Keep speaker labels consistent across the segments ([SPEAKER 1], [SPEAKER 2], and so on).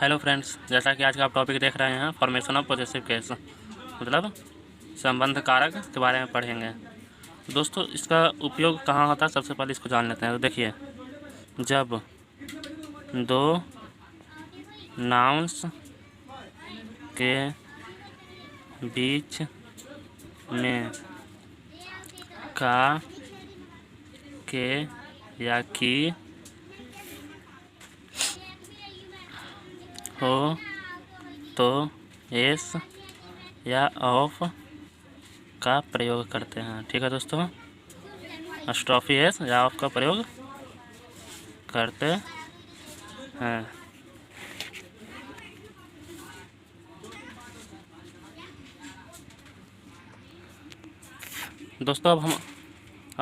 [SPEAKER 1] Hello friends, जैसा कि आज का आप टॉपिक देख रहे हैं फॉर्मेशन ऑफ पॉजेसिव केस, मतलब संबंध कारक के बारे में पढ़ेंगे। दोस्तों, इसका उपयोग कहाँ होता है सबसे पहले इसको जान लेते हैं। तो देखिए, जब दो नाउन्स के बीच में का, के या की हो तो एस या ऑफ का प्रयोग करते हैं। ठीक है दोस्तों, स्ट्रॉफी एस या ऑफ का प्रयोग करते हैं। दोस्तों, अब हम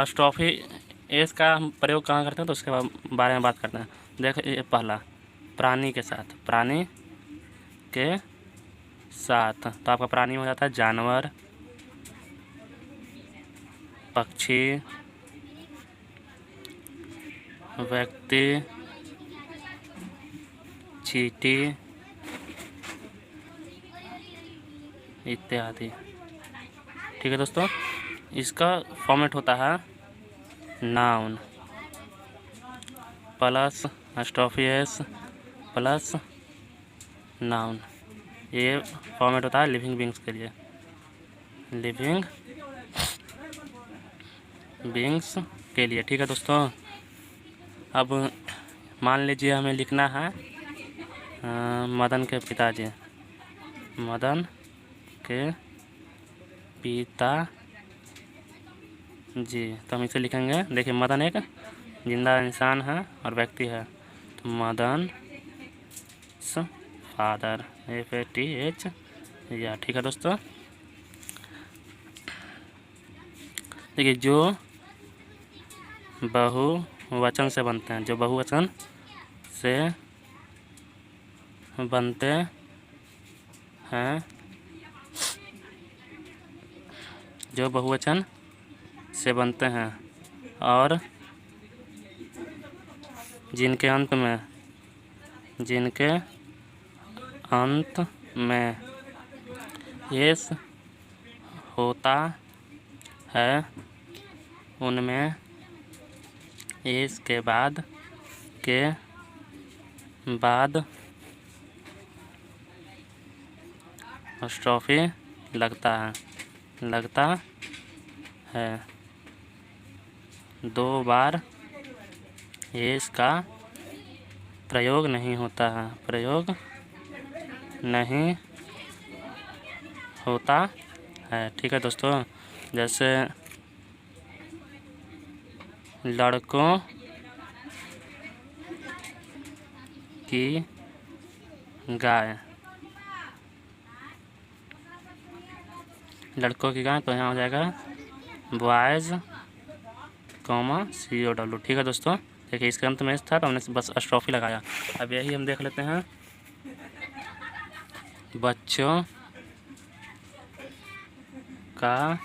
[SPEAKER 1] स्ट्रॉफी एस का हम प्रयोग कहाँ करते हैं तो उसके बारे में बात करते हैं। देखिए, पहला प्राणी के साथ, प्राणी के साथ तो आपका प्राणी हो जाता है जानवर, पक्षी, व्यक्ति, चींटी इत्यादि। ठीक है दोस्तों, इसका फॉर्मेट होता है noun plus apostrophe s plus noun. ये फॉर्मेट होता है लिविंग बींग्स के लिए, लिविंग बींग्स के लिए। ठीक है दोस्तों, अब मान लीजिए हमें लिखना है मदन के पिताजी, मदन के पिता जी। तो हम इसे लिखेंगे। देखिए, मदन एक जिंदा इंसान है और व्यक्ति है, तो मदन फादर, FATH या। ठीक है दोस्तों, देखिए जो बहुवचन से बनते हैं, जो बहुवचन से बनते हैं, जो बहुवचन से बनते हैं और जिनके अंत में एस होता है, उनमें एस के बाद स्ट्रॉफी लगता है। दो बार एस का प्रयोग नहीं होता है। ठीक है दोस्तों, जैसे लड़कों की गाय, तो यहाँ हो जाएगा बॉयज़ COW। ठीक है दोस्तों, देखिए इसके अंत में था तो हमने बस स्ट्रॉफी लगाया। अब यही हम देख लेते हैं, बच्चों का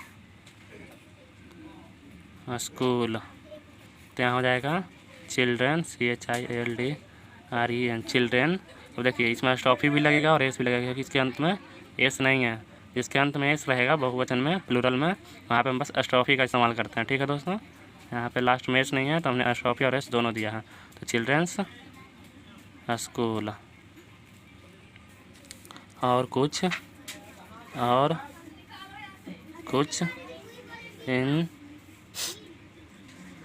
[SPEAKER 1] स्कूल, तो यहाँ हो जाएगा चिल्ड्रेन, CHILDREN, चिल्ड्रेन। तो देखिए इसमें स्ट्रॉफी भी लगेगा और एस भी लगेगा, क्योंकि इसके अंत में एस नहीं है। जिसके अंत में एस रहेगा बहुवचन में, प्लूरल में, वहाँ पे हम बस स्ट्रॉफी का इस्तेमाल करते हैं। ठीक है दोस्तों, यहाँ पे लास्ट में एस नहीं है तो हमने स्ट्रॉफी और एस दोनों दिया है। तो चिल्ड्रेंस स्कूल। और कुछ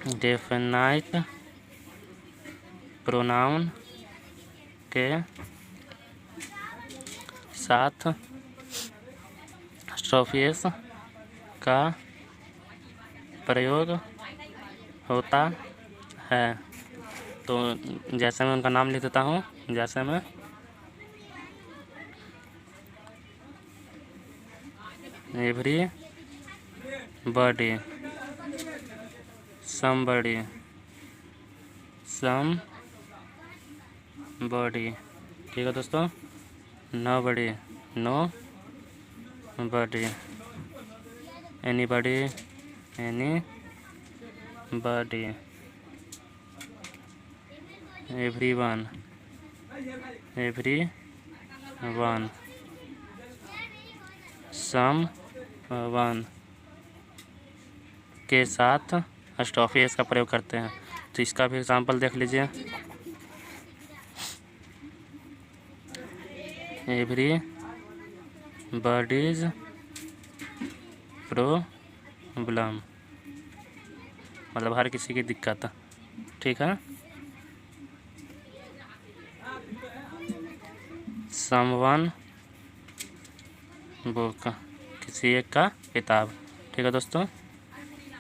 [SPEAKER 1] इंडेफिनाइट प्रोनाउन के साथ स्ट्रॉफी एस का प्रयोग होता है। तो जैसे मैं उनका नाम लिख देता हूँ, जैसे मैं एवरीबॉडी, समबॉडी, ठीक है दोस्तों, nobody, nobody, anybody, anybody, everyone, everyone, one, someone के साथ स्टॉफी एस का प्रयोग करते हैं। तो इसका भी एग्जाम्पल देख लीजिए। एवरी बडीज प्रॉब्लम, मतलब हर किसी की दिक्कत। ठीक है। समवन बुक, किसी एक का किताब। ठीक है दोस्तों,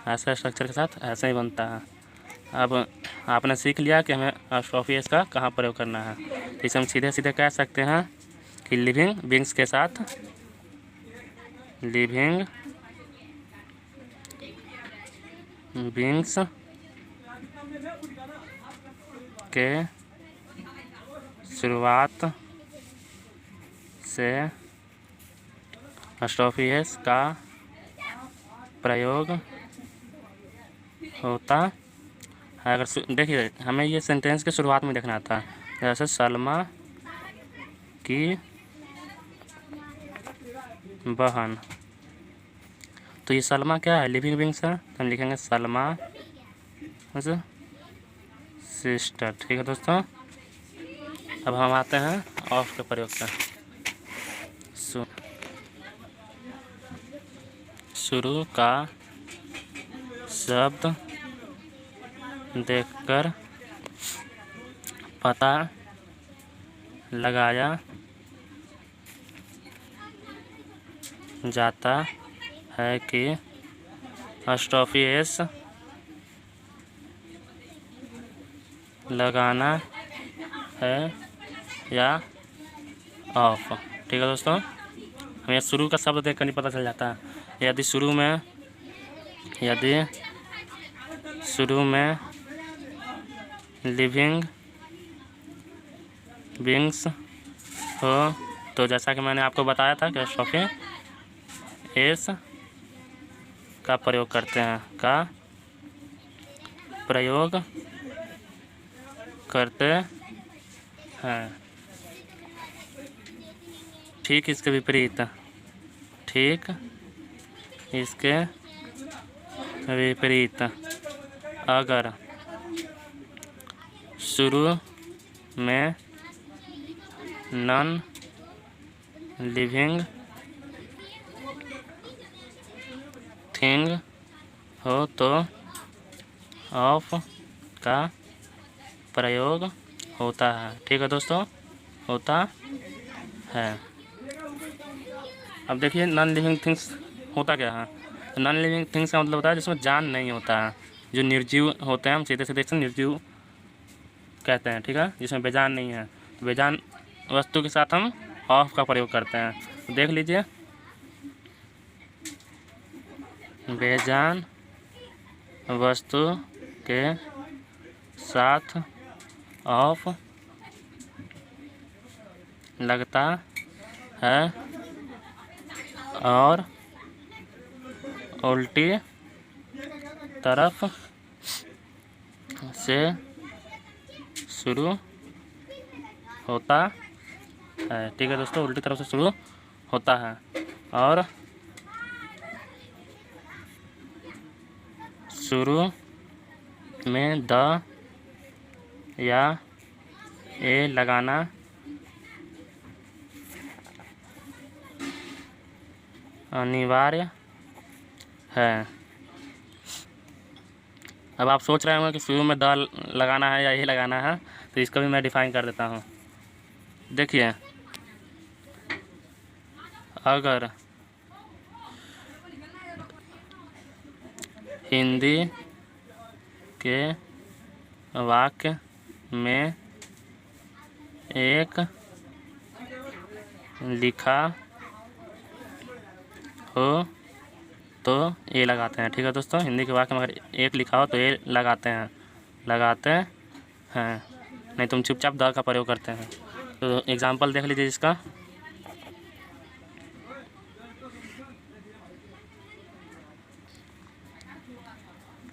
[SPEAKER 1] ऐसा स्ट्रक्चर के साथ ऐसा ही बनता है। अब आपने सीख लिया कि हमें स्टॉफी एस का कहाँ प्रयोग करना है। तो इसे हम सीधे सीधे कह सकते हैं कि लिविंग बींग्स के साथ, लिविंग बींग्स के शुरुआत से स्टॉफी एस का प्रयोग होता है। अगर देखिए, हमें ये सेंटेंस के शुरुआत में देखना था। जैसे सलमा की बहन, तो ये सलमा क्या है? लिविंग बींग्स है, तो हम लिखेंगे सलमा सिस्टर। ठीक है दोस्तों, अब हम आते हैं ऑफ के प्रयोग पर। शुरू का शब्द देखकर पता लगाया जाता है कि स्टॉफी एस लगाना है या ऑफ। ठीक है दोस्तों, हमें शुरू का शब्द देखकर नहीं पता चल जाता है। यदि शुरू में लिविंग बींग्स हो, तो जैसा कि मैंने आपको बताया था कि स्टॉफी एस का प्रयोग करते हैं। ठीक इसके विपरीत, अगर शुरू में नॉन लिविंग थिंग हो तो ऑफ का प्रयोग होता है। ठीक है दोस्तों, होता है। अब देखिए, नॉन लिविंग थिंग्स होता क्या है? नॉन लिविंग थिंग्स का मतलब होता है जिसमें जान नहीं होता है, जो निर्जीव होते हैं, हम सीधे सीधे से निर्जीव कहते हैं। ठीक है, जिसमें बेजान नहीं है। तो बेजान वस्तु के साथ हम ऑफ का प्रयोग करते हैं। तो देख लीजिए, बेजान वस्तु के साथ ऑफ लगता है और उल्टी तरफ से शुरू होता है। ठीक है दोस्तों, उल्टी तरफ से शुरू होता है और शुरू में द या ए लगाना अनिवार्य है। अब आप सोच रहे होंगे कि शुरू में द लगाना है या ए लगाना है, तो इसका भी मैं डिफाइन कर देता हूँ। देखिए, अगर हिंदी के वाक्य में एक लिखा हो तो ए लगाते हैं। ठीक है दोस्तों, हिंदी के वाक्य में अगर एक लिखा हो तो ए लगाते हैं, नहीं तो हम चुपचाप द का प्रयोग करते हैं। तो एग्जाम्पल देख लीजिए इसका।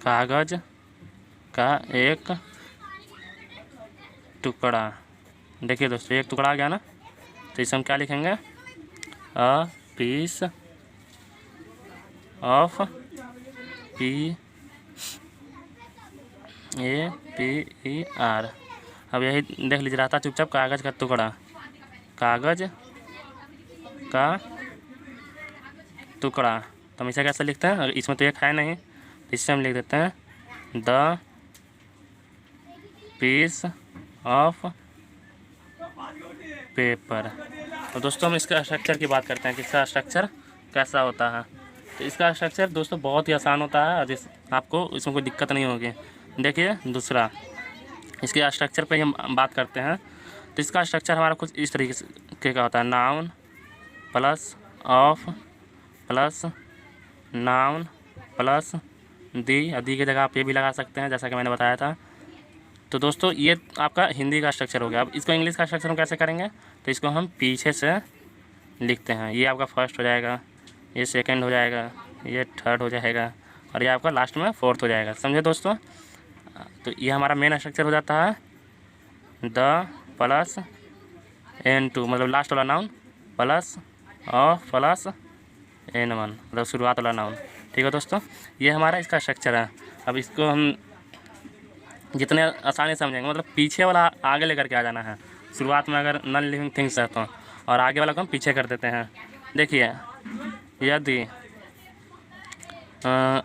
[SPEAKER 1] कागज का एक टुकड़ा, देखिए दोस्तों, एक टुकड़ा आ गया ना, तो इसे हम क्या लिखेंगे, अ पीस ऑफ PAPER। अब यही देख लीजिए, रहता चुपचाप कागज़ का टुकड़ा, कागज़ का टुकड़ा। तो हम इसे कैसे लिखते हैं, अगर इसमें तो एक है नहीं तो इससे हम लिख देते हैं द पीस ऑफ पेपर। तो दोस्तों हम इसका स्ट्रक्चर की बात करते हैं कि इसका स्ट्रक्चर कैसा होता है। तो इसका स्ट्रक्चर दोस्तों बहुत ही आसान होता है और आपको इसमें कोई दिक्कत नहीं होगी। देखिए दूसरा, इसके स्ट्रक्चर पे हम बात करते हैं। तो इसका स्ट्रक्चर हमारा कुछ इस तरीके का होता है, noun plus of plus noun plus the की जगह आप ये भी लगा सकते हैं जैसा कि मैंने बताया था। तो दोस्तों ये आपका हिंदी का स्ट्रक्चर हो गया। अब इसको इंग्लिश का स्ट्रक्चर हम कैसे करेंगे, तो इसको हम पीछे से लिखते हैं। ये आपका फर्स्ट हो जाएगा, ये सेकंड हो जाएगा, ये थर्ड हो जाएगा और ये आपका लास्ट में फोर्थ हो जाएगा। समझे दोस्तों। तो ये हमारा मेन स्ट्रक्चर हो जाता है द प्लस N2 मतलब लास्ट वाला noun plus of plus N1 मतलब शुरुआत वाला नाउन। ठीक है दोस्तों, ये हमारा इसका स्ट्रक्चर है। अब इसको हम जितने आसानी से समझेंगे, मतलब पीछे वाला आगे लेकर के आ जाना है। शुरुआत में अगर नॉन लिविंग थिंग्स है तो, और आगे वाला को हम पीछे कर देते हैं। देखिए यदि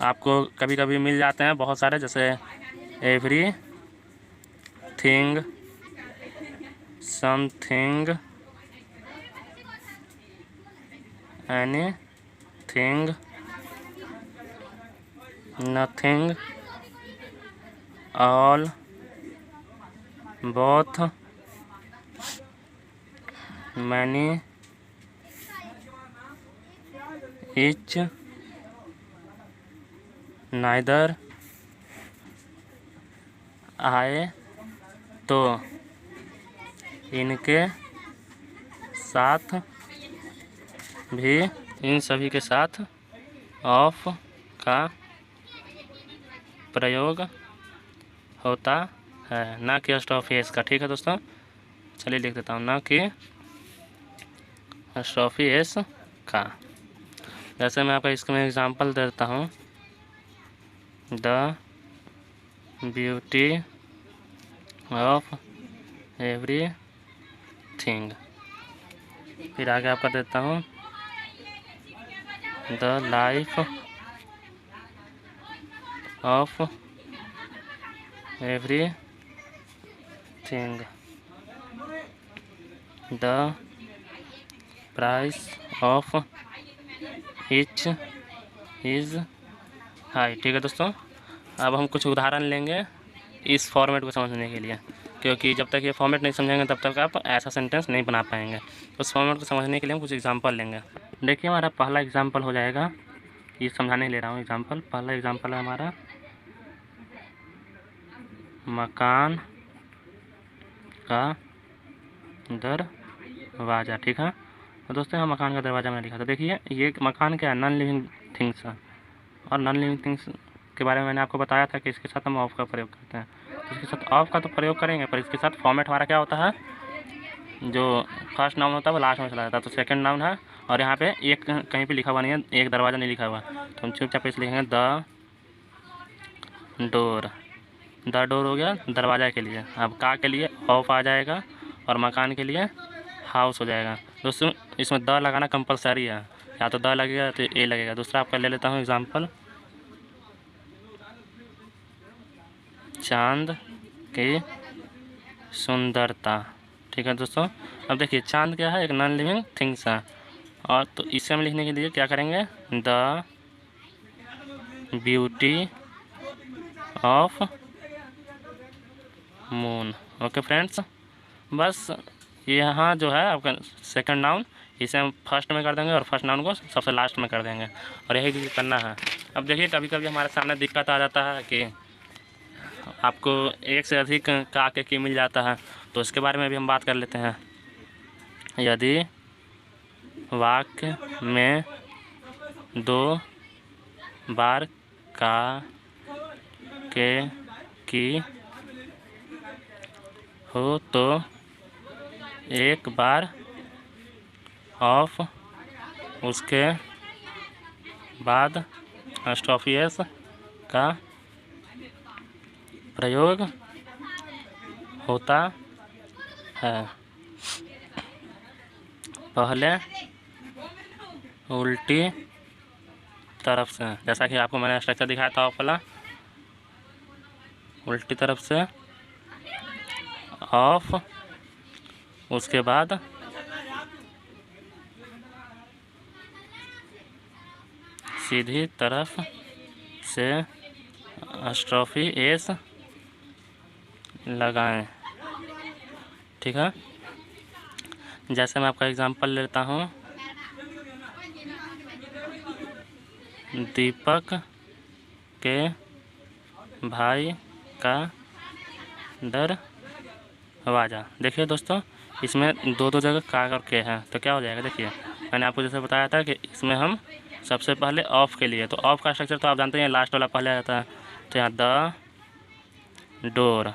[SPEAKER 1] आपको कभी कभी मिल जाते हैं बहुत सारे, जैसे every thing, something, any thing, nothing, all, both, many, each, neither, आए, तो, इनके साथ भी, इन सभी के साथ ऑफ का प्रयोग होता है, ना कि स्टॉफेस का। ठीक है दोस्तों, चलिए लिख देता हूँ, ना कि स्टॉफेस का। जैसे मैं आपका इसका मैं एग्जांपल देता हूँ, the beauty of every thing. फिर आगे आपका देता हूँ, the life of every thing, the price of each is high. ठीक है दोस्तों, अब हम कुछ उदाहरण लेंगे इस फॉर्मेट को समझने के लिए, क्योंकि जब तक ये फॉर्मेट नहीं समझेंगे तब तक आप ऐसा सेंटेंस नहीं बना पाएंगे। उस फॉर्मेट को समझने के लिए हम कुछ एग्जांपल लेंगे। देखिए हमारा पहला एग्जांपल हो जाएगा, ये समझाने ले रहा हूँ एग्जांपल। पहला एग्जांपल है हमारा मकान का दरवाज़ा। ठीक है, तो दोस्तों यहाँ मकान का दरवाज़ा मैंने लिखा था। देखिए ये मकान क्या है, नॉन लिविंग थिंग्स है, और नॉन लिविंग थिंग्स के बारे में मैंने आपको बताया था कि इसके साथ हम ऑफ का प्रयोग करते हैं। तो इसके साथ ऑफ का तो प्रयोग करेंगे, पर इसके साथ फॉर्मेट हमारा क्या होता है, जो फर्स्ट नाउन होता है वो लास्ट में चला जाता है। तो सेकंड नाउन है और यहाँ पे एक कहीं पे लिखा हुआ नहीं है, एक दरवाज़ा नहीं लिखा हुआ, तो हम चुपचाप इसे लिखेंगे द डोर। द डोर हो गया दरवाज़ा के लिए। अब का के लिए ऑफ आ जाएगा और मकान के लिए हाउस हो जाएगा। दोस्तों इसमें द लगाना कंपलसरी है, या तो द लगेगा तो ए लगेगा। दूसरा आपका ले लेता हूँ एग्जांपल, चांद की सुंदरता। ठीक है दोस्तों, अब देखिए चांद क्या है, एक नॉन लिविंग थिंग्स है, और तो इसे हम लिखने के लिए क्या करेंगे, the beauty of moon. Okay friends, बस यहाँ जो है आपका सेकंड नाउन, इसे हम फर्स्ट में कर देंगे और फर्स्ट नाउन को सबसे लास्ट में कर देंगे, और यही चीज़ करना है। अब देखिए कभी कभी हमारे सामने दिक्कत आ जाता है कि आपको एक से अधिक का के की मिल जाता है, तो उसके बारे में भी हम बात कर लेते हैं। यदि वाक्य में दो बार का के की हो तो एक बार ऑफ, उसके बाद स्टॉपी एस का प्रयोग होता है। पहले उल्टी तरफ से, जैसा कि आपको मैंने स्ट्रक्चर दिखाया था ऑफ वाला, उल्टी तरफ से ऑफ, उसके बाद सीधी तरफ से स्ट्रॉफी एस लगाएं। ठीक है, जैसे मैं आपका एग्जांपल लेता हूँ, दीपक के भाई का दरवाजा। देखिए दोस्तों, इसमें दो दो जगह का और के हैं, तो क्या हो जाएगा, देखिए मैंने आपको जैसे बताया था कि इसमें हम सबसे पहले ऑफ के लिए, तो ऑफ का स्ट्रक्चर तो आप जानते हैं लास्ट वाला पहले आ जाता है, तो यहाँ द डोर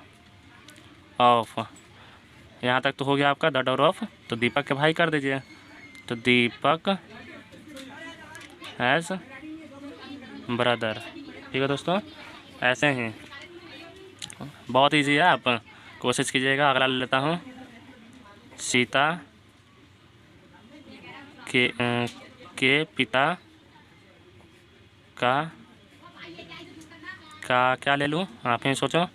[SPEAKER 1] ऑफ, यहाँ तक तो हो गया आपका द डोर ऑफ। तो दीपक के भाई कर दीजिए, तो दीपक हैज़ ब्रदर। ठीक है दोस्तों, ऐसे ही बहुत इजी है, आप कोशिश कीजिएगा। अगला ले लेता हूँ, सीता के पिता का क्या ले लूँ, आप ही सोचो।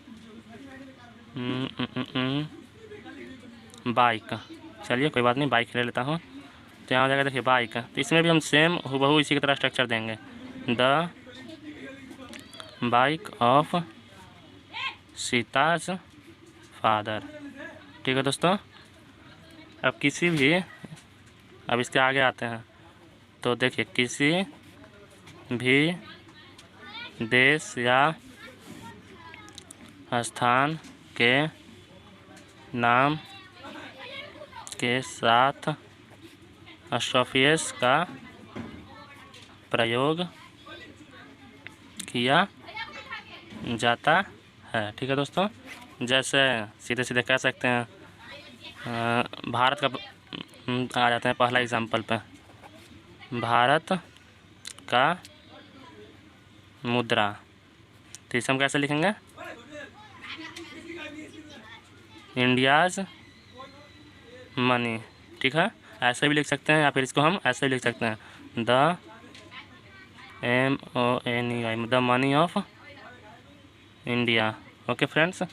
[SPEAKER 1] बाइक, चलिए कोई बात नहीं, बाइक ले लेता हूँ। तो यहाँ हो जाएगा देखिए बाइक, तो इसमें भी हम सेम हूबहू इसी की तरह स्ट्रक्चर देंगे, the bike of Sita's father. ठीक है दोस्तों, अब किसी भी, अब इसके आगे आते हैं, तो देखिए किसी भी देश या स्थान के नाम के साथ स्टॉफियस का प्रयोग किया जाता है। ठीक है दोस्तों, जैसे सीधे सीधे कह सकते हैं, भारत का आ जाते हैं पहला एग्जाम्पल पे, भारत का मुद्रा, तो इसे हम कैसे लिखेंगे, इंडियाज़ मनी। ठीक है, ऐसे भी लिख सकते हैं, या फिर इसको हम ऐसे भी लिख सकते हैं, the MONEY, the money of India. Okay friends,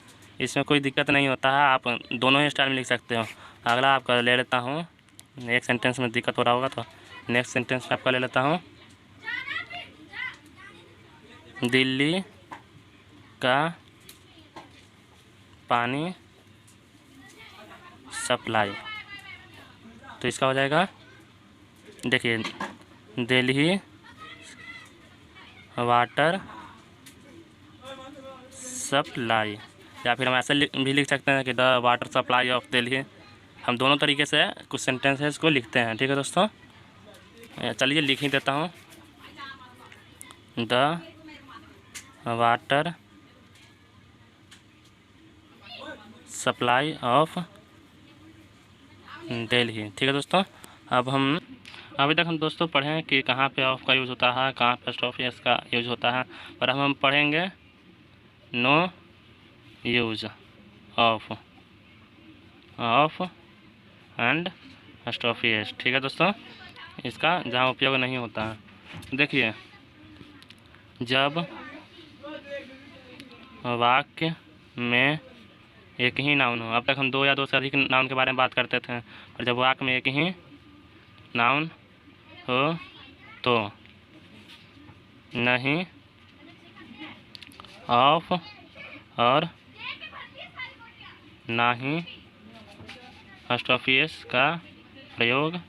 [SPEAKER 1] इसमें कोई दिक्कत नहीं होता है, आप दोनों ही स्टाइल में लिख सकते हो। अगला आपका ले लेता हूँ, एक सेंटेंस में दिक्कत हो रहा होगा तो नेक्स्ट सेंटेंस में आपका ले लेता हूँ, दिल्ली का पानी सप्लाई। तो इसका हो जाएगा, देखिए दिल्ली वाटर सप्लाई, या फिर हम ऐसे भी लिख सकते हैं कि the water supply of Delhi. हम दोनों तरीके से कुछ सेंटेंसेस को लिखते हैं। ठीक है दोस्तों, चलिए लिख ही देता हूँ, the water supply of Delhi. ठीक है दोस्तों, अब हम अभी तक हम दोस्तों पढ़ें कि कहाँ पे ऑफ का यूज़ होता है, कहाँ पे स्टॉपी का यूज़ होता है, पर हम पढ़ेंगे नो यूज ऑफ एंड स्टॉपी। ठीक है दोस्तों, इसका जहाँ उपयोग नहीं होता है। देखिए, जब वाक्य में एक ही नाउन हो, अब तक हम दो या दो से अधिक नाउन के बारे में बात करते थे, और जब वाक्य में एक ही नाउन हो तो नहीं ऑफ और ना ही स्टॉफियस का प्रयोग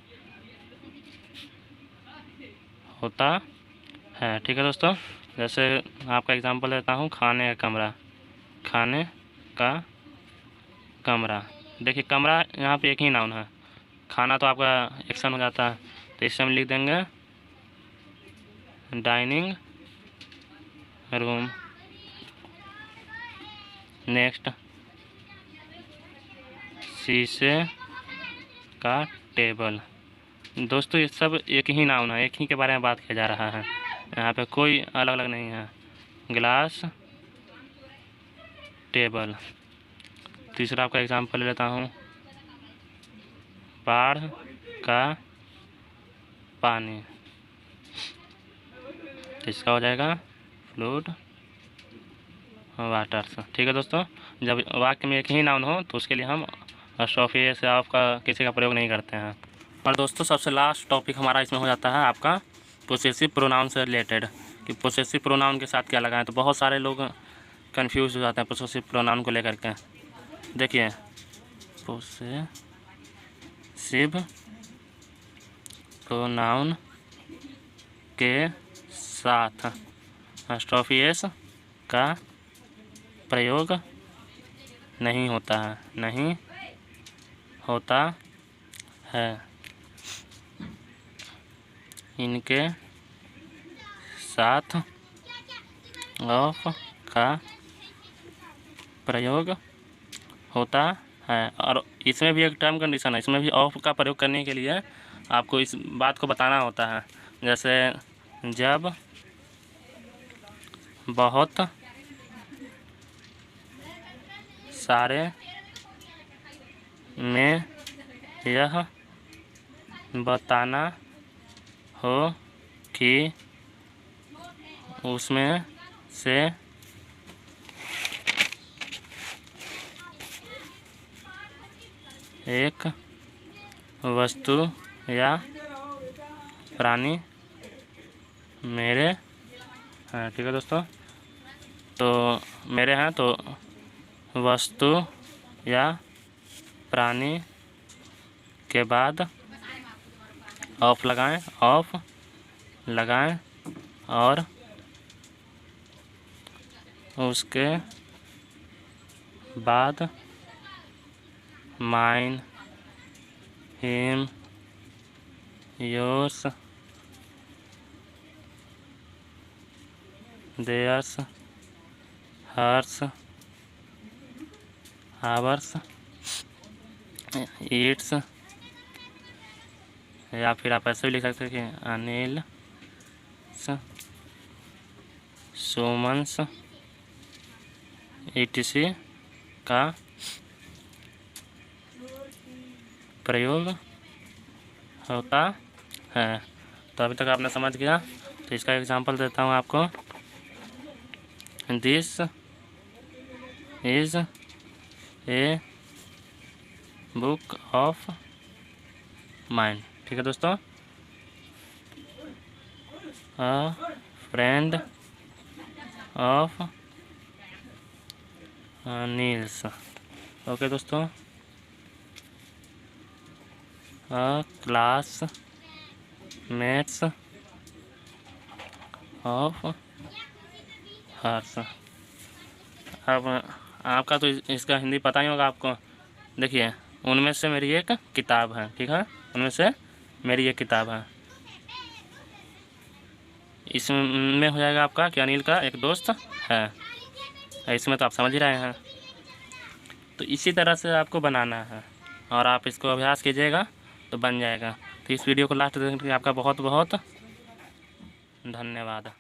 [SPEAKER 1] होता है। ठीक है दोस्तों, जैसे आपका एग्जांपल देता हूँ, खाने का कमरा, खाने का कमरा। देखिए कमरा यहाँ पे एक ही नाउन है, खाना तो आपका एक्शन हो जाता है, तो इससे हम लिख देंगे डाइनिंग रूम। नेक्स्ट, शीशे का टेबल। दोस्तों ये सब एक ही नाउन है, एक ही के बारे में बात किया जा रहा है, यहाँ पे कोई अलग अलग नहीं है। गिलास, टेबल। तीसरा आपका एग्जाम्पल ले लेता हूँ, बाढ़ का पानी, तो इसका हो जाएगा फ्लूड वाटर्स। ठीक है दोस्तों, जब वाक्य में एक ही नाउन हो तो उसके लिए हम स्टॉफी से आपका किसी का प्रयोग नहीं करते हैं। और दोस्तों सबसे लास्ट टॉपिक हमारा इसमें हो जाता है आपका पोसेसिव प्रोनाउन से रिलेटेड, कि पोसेसिव प्रोनाउन के साथ क्या लगाएं। तो बहुत सारे लोग कंफ्यूज हो जाते हैं पोसेसिव प्रोनाउन को लेकर के। देखिए, पोसेसिव प्रोनाउन के साथ स्टॉफी एस का प्रयोग नहीं होता है, नहीं होता है। इनके साथ ऑफ का प्रयोग होता है। और इसमें भी एक टर्म कंडीशन है, इसमें भी ऑफ का प्रयोग करने के लिए आपको इस बात को बताना होता है। जैसे जब बहुत सारे में यह बताना हो कि उसमें से एक वस्तु या प्राणी मेरे हैं। ठीक है दोस्तों, तो मेरे हैं तो वस्तु या प्राणी के बाद ऑफ लगाएं, ऑफ लगाएं और उसके बाद mine, him, yours, theirs, hers, ours, its, या फिर आप ऐसे भी लिख सकते हैं कि अनिल, सुमंस, etc का प्रयोग होता है। तो अभी तक आपने समझ गया, तो इसका एग्जांपल देता हूँ आपको। This is a book of mind. ठीक है दोस्तों, अ फ्रेंड ऑफ नील्स। ओके दोस्तों, क्लास मेट्स ऑफ हर्स। अब आपका तो इसका हिंदी पता ही होगा आपको। देखिए, उनमें से मेरी एक किताब है। ठीक है, उनमें से मेरी एक किताब है। इसमें हो जाएगा आपका कि अनिल का एक दोस्त है। इसमें तो आप समझ ही रहे हैं। तो इसी तरह से आपको बनाना है और आप इसको अभ्यास कीजिएगा तो बन जाएगा। तो इस वीडियो को लास्ट देखने के लिए आपका बहुत बहुत धन्यवाद।